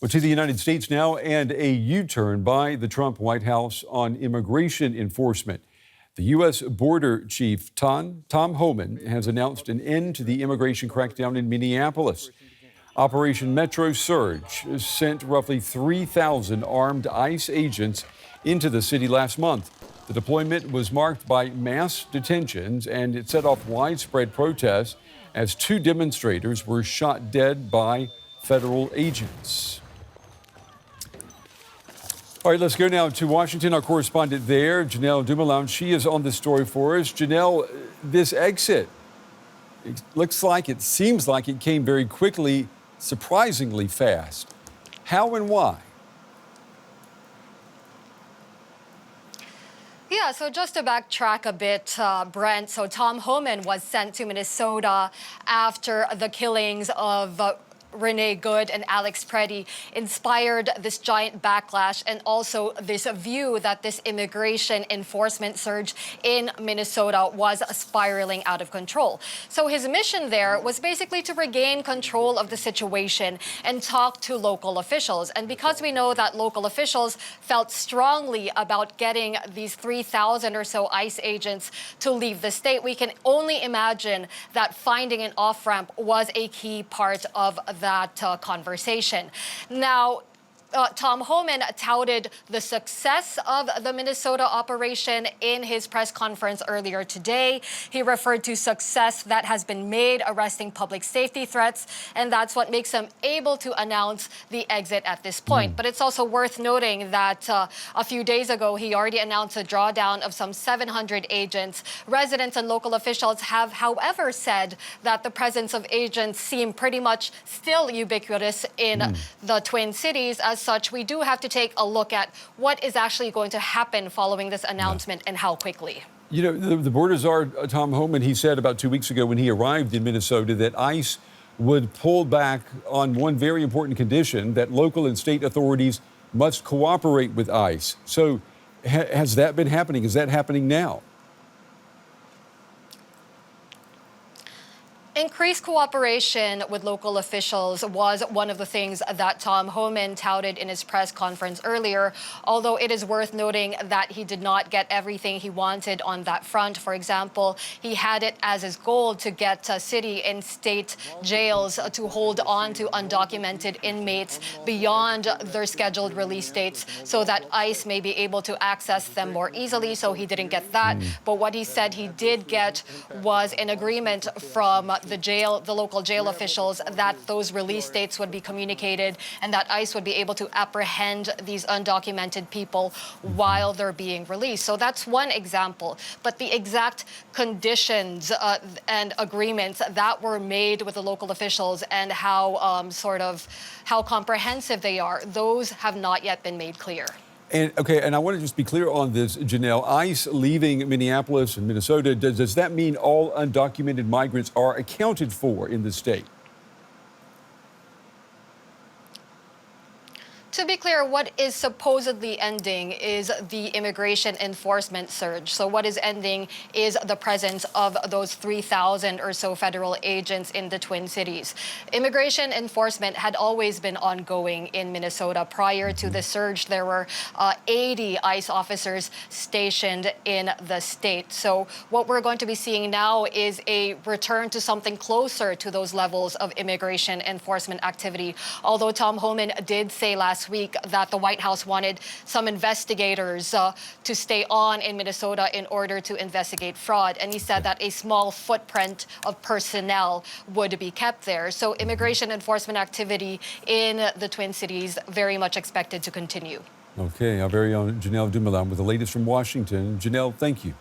Well, to the United States now, and a U-turn by the Trump White House on immigration enforcement. The U.S. Border Chief Tom Homan has announced an end to the immigration crackdown in Minneapolis. Operation Metro Surge sent roughly 3,000 armed ICE agents into the city last month. The deployment was marked by mass detentions, and it set off widespread protests as 2 demonstrators were shot dead by federal agents. All right, let's go now to Washington. Our correspondent there, Janelle Dumalaon, she is on the story for us. Janelle, this exit, it seems like it came very quickly, surprisingly fast. How and why? Yeah, so just to backtrack a bit, Brent, so Tom Homan was sent to Minnesota after the killings of Renee Good and Alex Preddy inspired this giant backlash, and also this view that this immigration enforcement surge in Minnesota was spiraling out of control. So his mission there was basically to regain control of the situation and talk to local officials. And because we know that local officials felt strongly about getting these 3,000 or so ICE agents to leave the state, we can only imagine that finding an off-ramp was a key part of that conversation. Now, Tom Homan touted the success of the Minnesota operation in his press conference earlier today. He referred to success that has been made arresting public safety threats, and that's what makes him able to announce the exit at this point. But it's also worth noting that a few days ago, he already announced a drawdown of some 700 agents. Residents and local officials have, however, said that the presence of agents seem pretty much still ubiquitous in the Twin Cities. As such, we do have to take a look at what is actually going to happen following this announcement and how quickly. You know, the border czar, Tom Homan, he said about 2 weeks ago when he arrived in Minnesota that ICE would pull back on one very important condition, that local and state authorities must cooperate with ICE. So has that been happening? Is that happening now? Increased cooperation with local officials was one of the things that Tom Homan touted in his press conference earlier, although it is worth noting that he did not get everything he wanted on that front. For example, he had it as his goal to get city and state jails to hold on to undocumented inmates beyond their scheduled release dates so that ICE may be able to access them more easily. So he didn't get that. But what he said he did get was an agreement from the local jail officials that those release dates would be communicated and that ICE would be able to apprehend these undocumented people while they're being released. So that's one example. But the exact conditions and agreements that were made with the local officials and how how comprehensive they are, those have not yet been made clear. And I want to just be clear on this, Janelle. ICE leaving Minneapolis and Minnesota, does that mean all undocumented migrants are accounted for in the state? To be clear, what is supposedly ending is the immigration enforcement surge. So what is ending is the presence of those 3,000 or so federal agents in the Twin Cities. Immigration enforcement had always been ongoing in Minnesota. Prior to the surge, there were 80 ICE officers stationed in the state. So what we're going to be seeing now is a return to something closer to those levels of immigration enforcement activity. Although Tom Homan did say last week that the White House wanted some investigators to stay on in Minnesota in order to investigate fraud. And he said that a small footprint of personnel would be kept there. So immigration enforcement activity in the Twin Cities very much expected to continue. Okay, our very own Janelle Dumalaon with the latest from Washington. Janelle, thank you.